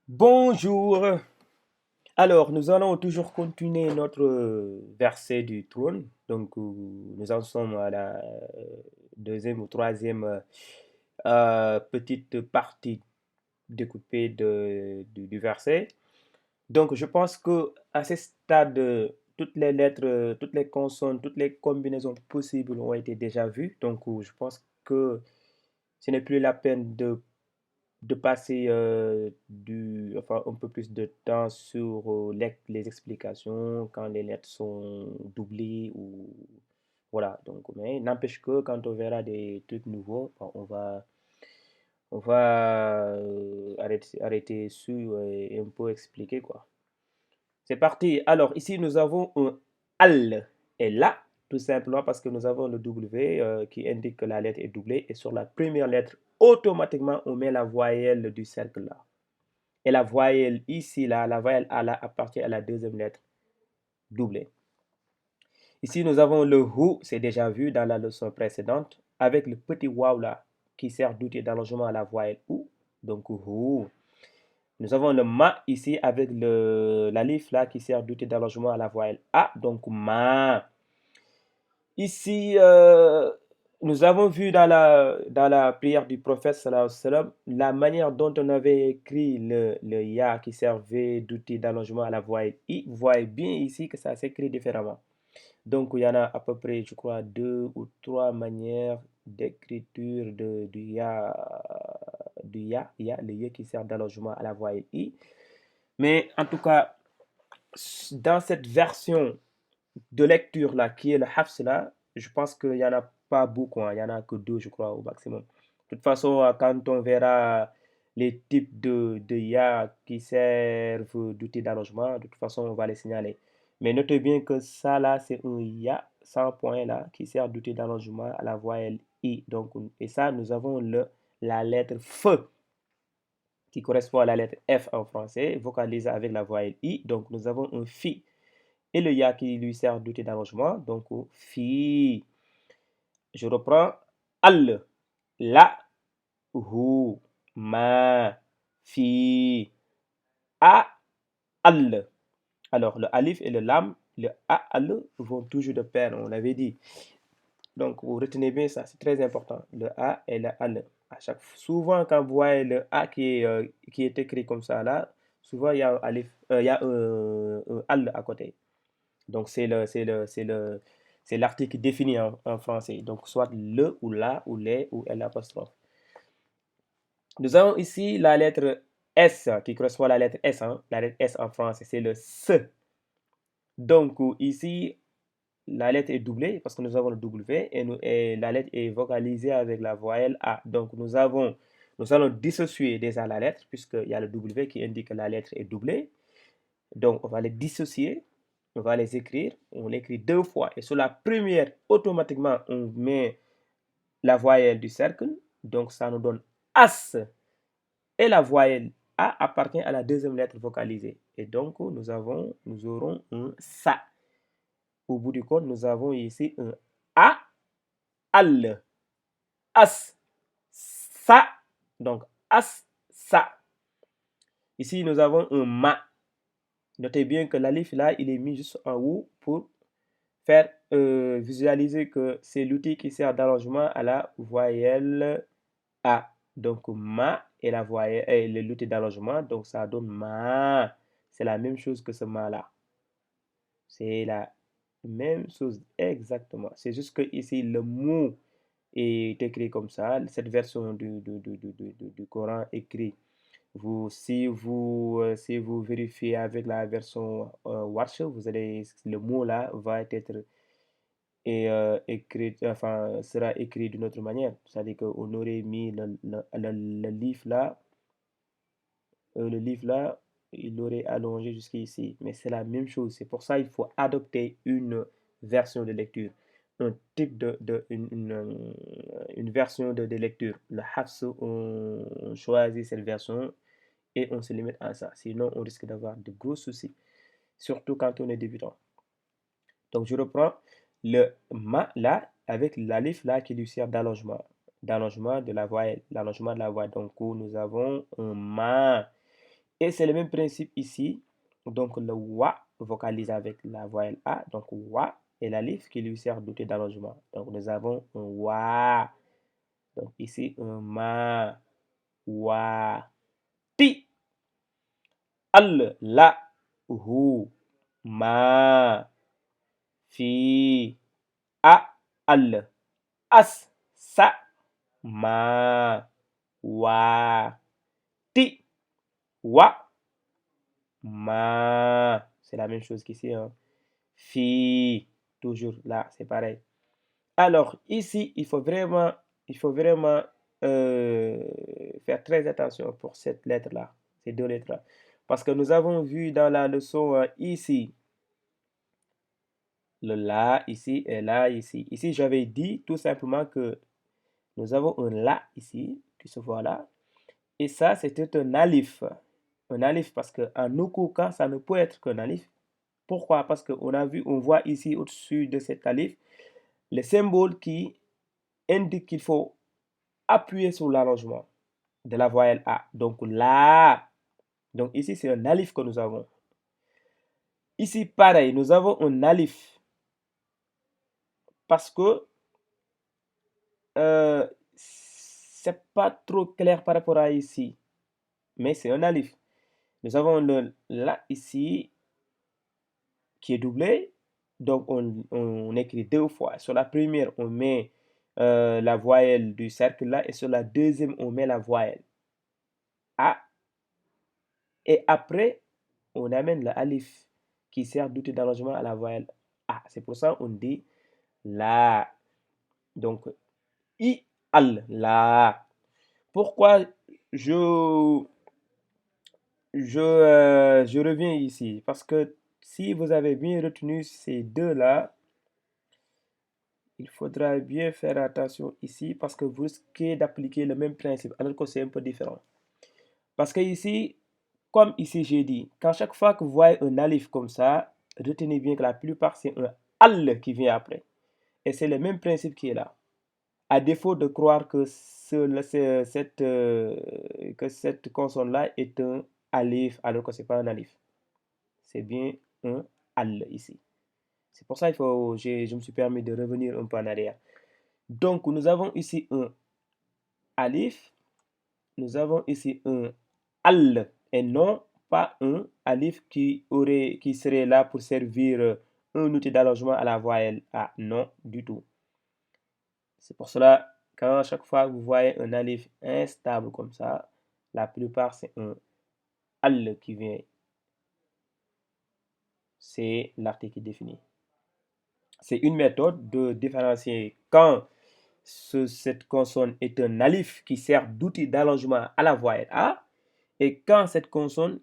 Bonjour. Alors, nous allons toujours continuer notre verset du trône. Donc, nous en sommes à la deuxième ou troisième petite partie découpée du verset. Donc, je pense que à ce stade, toutes les lettres, toutes les consonnes, toutes les combinaisons possibles ont été déjà vues. Donc, je pense que ce n'est plus la peine de passer enfin, un peu plus de temps sur les explications quand les lettres sont doublées ou voilà. Donc, mais n'empêche que quand on verra des trucs nouveaux, bon, on va arrêter sur et un peu expliquer quoi. C'est parti. Alors, ici, nous avons un al et là, tout simplement parce que nous avons le W qui indique que la lettre est doublée. Et sur la première lettre, automatiquement, on met la voyelle du cercle là. Et la voyelle ici, là, la voyelle A là, appartient à la deuxième lettre doublée. Ici, nous avons le HU, c'est déjà vu dans la leçon précédente, avec le petit waw là, qui sert d'outil d'allongement à la voyelle OU. Donc, HU. Nous avons le ma ici avec l'alif là qui sert d'outil d'allongement à la voyelle A, donc ma. Ici, nous avons vu dans la prière du prophète sallallahu alayhi wa sallam, la manière dont on avait écrit le ya qui servait d'outil d'allongement à la voyelle I. Vous voyez bien ici que ça s'écrit différemment. Donc, il y en a à peu près, je crois, deux ou trois manières d'écriture du ya, le ya qui sert d'allongement à la voyelle I. Mais en tout cas, dans cette version de lecture là, qui est le Hafs là, je pense qu'il n'y en a pas beaucoup, hein. Il n'y en a que deux, je crois, au maximum. De toute façon, quand on verra les types de ya qui servent d'outils d'allongement, de toute façon, on va les signaler. Mais notez bien que ça là, c'est un ya sans point là, qui sert d'outil d'allongement à la voyelle I. Donc, et ça, nous avons la lettre F qui correspond à la lettre F en français, vocalisée avec la voyelle I. Donc, nous avons un Fi et le ya qui lui sert d'outil d'arrangement. Donc, fi. Je reprends. Al, la, hu, ma, fi, a, al. Alors, le alif et le lam, le a, al vont toujours de pair, on l'avait dit. Donc, vous retenez bien ça, c'est très important. Le a et le al. Souvent, quand vous voyez le a qui est écrit comme ça là, souvent il y a un alif, il y a un al à côté. Donc, c'est l'article défini en français. Donc, soit le ou la ou les ou l'apostrophe. Nous avons ici la lettre S qui correspond à la lettre S. Hein. La lettre S en français, c'est le S. Donc, ici, la lettre est doublée parce que nous avons le W et la lettre est vocalisée avec la voyelle A. Donc, nous allons dissocier déjà la lettre puisqu'il y a le W qui indique que la lettre est doublée. Donc, on va les dissocier, on va les écrire, on l'écrit deux fois. Et sur la première, automatiquement, on met la voyelle du cercle. Donc, ça nous donne as. Et la voyelle A appartient à la deuxième lettre vocalisée. Et donc, nous aurons un sa. Au bout du compte, nous avons ici un a, al, as, sa. Donc, as, sa. Ici, nous avons un ma. Notez bien que l'alif là, il est mis juste en haut pour faire visualiser que c'est l'outil qui sert d'allongement à la voyelle A. Donc, ma et la voyelle et l'outil d'allongement, donc ça donne ma. C'est la même chose que ce ma là. C'est la même chose exactement. C'est juste que ici, le mot est écrit comme ça. Cette version du Coran écrit. Si vous vérifiez avec la version Warsh, le mot là va être écrit, enfin, sera écrit d'une autre manière. C'est-à-dire qu'on aurait mis le livre là, il aurait allongé jusqu'ici. Mais c'est la même chose. C'est pour ça qu'il faut adopter une version de lecture, un type une version de lecture. Le Hafs, on choisit cette version et on se limite à ça. Sinon, on risque d'avoir de gros soucis, surtout quand on est débutant. Donc, je reprends le ma là avec l'alif là qui lui sert d'allongement de la voix. L'allongement de la voix. Donc, nous avons un ma. Et c'est le même principe ici. Donc le wa vocalise avec la voyelle A. Donc wa et l'alif qui lui sert d'outil d'allongement. Donc nous avons un wa. Donc ici un ma. Wa. Ti. Al. La. Hu. Ma. Fi. A. Al. As. Sa. Ma. Wa. Ti. Wa. Ma. C'est la même chose qu'ici, hein. Fi. Toujours là, c'est pareil. Alors, ici, il faut vraiment euh, faire très attention pour cette lettre-là, ces deux lettres-là. Parce que nous avons vu dans la leçon ici, le la ici et là ici. Ici, j'avais dit tout simplement que nous avons un la ici, qui se voit là. Et ça, c'était un alif. Un alif parce qu'en aucun cas, ça ne peut être qu'un alif. Pourquoi? Parce qu'on a vu, on voit ici au-dessus de cet alif, le symbole qui indique qu'il faut appuyer sur l'allongement de la voyelle A. Donc là, donc ici c'est un alif que nous avons. Ici pareil, nous avons un alif parce que c'est pas trop clair par rapport à ici, mais c'est un alif. Nous avons le là ici qui est doublé, donc on écrit deux fois. Sur la première, on met la voyelle du cercle là et sur la deuxième, on met la voyelle A. Et après, on amène le alif qui sert d'outil d'allongement à la voyelle A. C'est pour ça qu'on dit la. Donc, I, al, la. Pourquoi je, je reviens ici? Parce que si vous avez bien retenu ces deux-là, il faudra bien faire attention ici parce que vous risquez d'appliquer le même principe alors que c'est un peu différent. Parce que ici, comme ici j'ai dit, quand chaque fois que vous voyez un alif comme ça, retenez bien que la plupart c'est un al qui vient après. Et c'est le même principe qui est là. À défaut de croire que, que cette consonne-là est un alif alors que ce n'est pas un alif. C'est bien un al ici. C'est pour ça que je me suis permis de revenir un peu en arrière. Donc nous avons ici un alif, nous avons ici un al et non pas un alif qui serait là pour servir un outil d'allongement à la voyelle A. Non, du tout. C'est pour cela, quand à chaque fois vous voyez un alif instable comme ça, la plupart c'est un al qui vient. C'est l'article défini. C'est une méthode de différencier quand cette consonne est un alif qui sert d'outil d'allongement à la voyelle A et quand cette consonne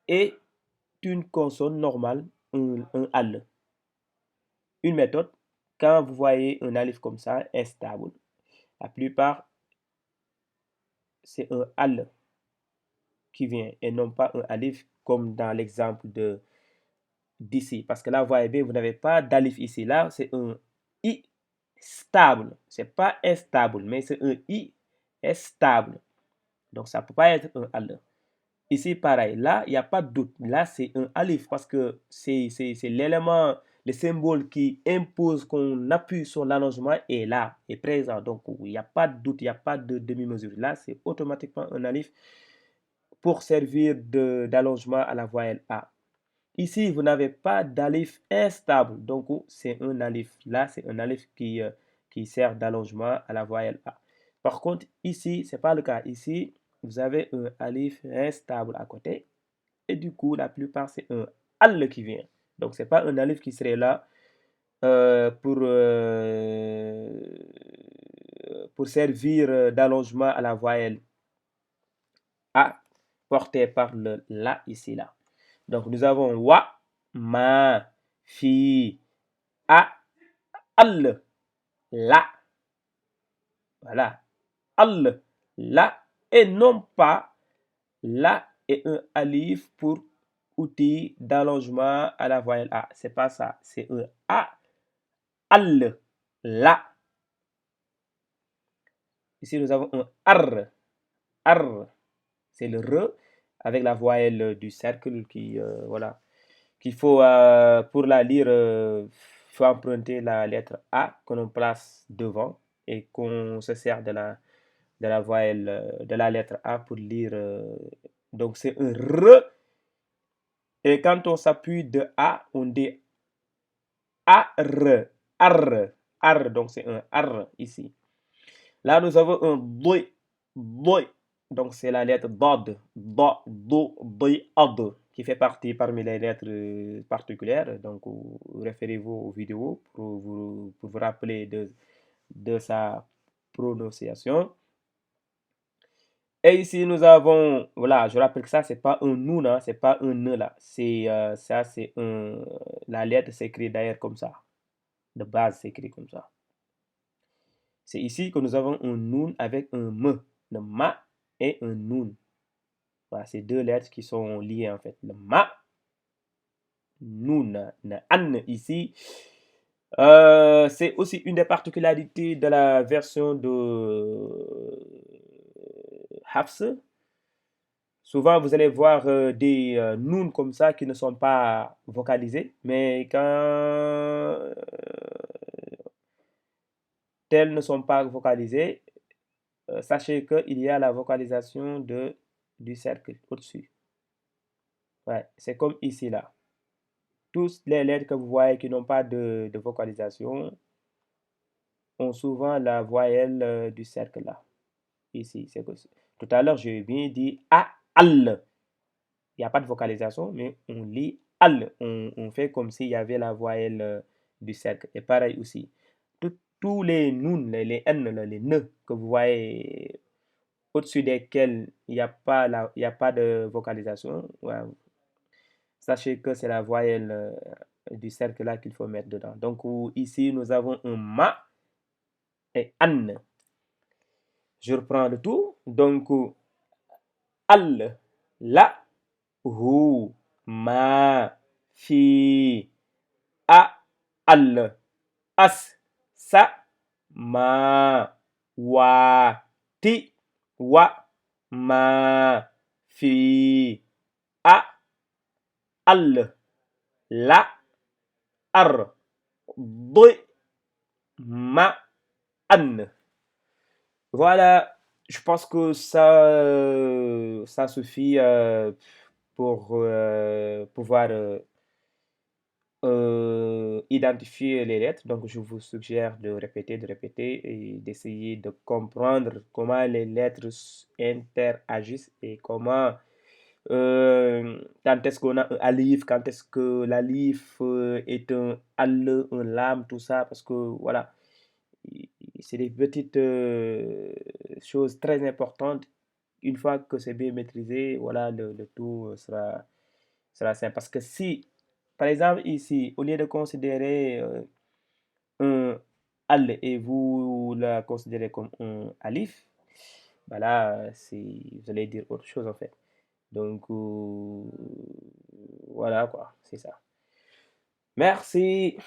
est une consonne normale, un al. Une méthode, quand vous voyez un alif comme ça, instable, la plupart, c'est un al qui vient et non pas un alif comme dans l'exemple d'ici. Parce que là, vous voyez bien, vous n'avez pas d'alif ici. Là, c'est un i stable. C'est pas instable, mais c'est un i stable. Donc, ça ne peut pas être un al. Ici, pareil. Là, il n'y a pas de doute. Là, c'est un alif parce que c'est l'élément, le symbole qui impose qu'on appuie sur l'allongement est là, est présent. Donc, il n'y a pas de doute, il n'y a pas de demi-mesure. Là, c'est automatiquement un alif pour servir d'allongement à la voyelle A. Ici, vous n'avez pas d'alif instable. Donc, c'est un alif. Là, c'est un alif qui sert d'allongement à la voyelle A. Par contre, ici, ce n'est pas le cas. Ici, vous avez un alif instable à côté. Et du coup, la plupart, c'est un al qui vient. Donc, ce n'est pas un alif qui serait là pour servir d'allongement à la voyelle A portée par le la ici, là. Donc, nous avons wa, ma, fi, a, al, la. Voilà. Al, la, et non pas la et un alif pour outil d'allongement à la voyelle A. C'est pas ça. C'est un a, al, la. Ici, nous avons un ar. Ar, c'est le re avec la voyelle du cercle qui, voilà, qu'il faut, pour la lire, faut emprunter la lettre A que l'on place devant et qu'on se sert de la voyelle, de la lettre A pour lire. Donc c'est un R. Et quand on s'appuie de A, on dit AR. AR. AR. Donc c'est un R ici. Là, nous avons un D. D. Donc c'est la lettre DOD. Do, do, D, OD, qui fait partie parmi les lettres particulières. Donc référez-vous aux vidéos pour vous rappeler de sa prononciation. Et ici, nous avons, voilà, je rappelle que ça, c'est pas un nous, là, c'est pas un ne, là. C'est, ça, c'est un, la lettre s'écrit d'ailleurs comme ça. De base, c'est écrit comme ça. C'est ici que nous avons un noun avec un me, le ma et un noun. Voilà, c'est deux lettres qui sont liées en fait. Le ma, noun, le an ici. C'est aussi une des particularités de la version de Hafs. Souvent, vous allez voir des nouns comme ça qui ne sont pas vocalisés, mais quand tels ne sont pas vocalisés, sachez qu'il y a la vocalisation du cercle au-dessus. Ouais, c'est comme ici, là. Tous les lettres que vous voyez qui n'ont pas de vocalisation ont souvent la voyelle du cercle, là. Ici, c'est que tout à l'heure, j'ai bien dit A, al. Il n'y a pas de vocalisation, mais on lit al. On fait comme s'il y avait la voyelle du cercle. Et pareil aussi. Tous les nouns, les n, les ne que vous voyez au-dessus desquels il n'y a pas de vocalisation, ouais, sachez que c'est la voyelle du cercle là qu'il faut mettre dedans. Donc ici, nous avons un ma et an. Je reprends le tout. Donc, al, la, hu, ma, fi, a, al, as, sa, ma, wa, ti, wa, ma, fi, a, al, la, ar, di, ma, an. Voilà, je pense que ça suffit pour pouvoir identifier les lettres. Donc, je vous suggère de répéter et d'essayer de comprendre comment les lettres interagissent et comment, quand est-ce qu'on a un alif, quand est-ce que l'alif est un al, un lam, tout ça, parce que voilà, c'est des petites choses très importantes. Une fois que c'est bien maîtrisé, voilà, le tout sera simple. Parce que si, par exemple, ici, au lieu de considérer un al et vous la considérez comme un alif, bah là, vous allez dire autre chose en fait. Donc, voilà quoi, c'est ça. Merci.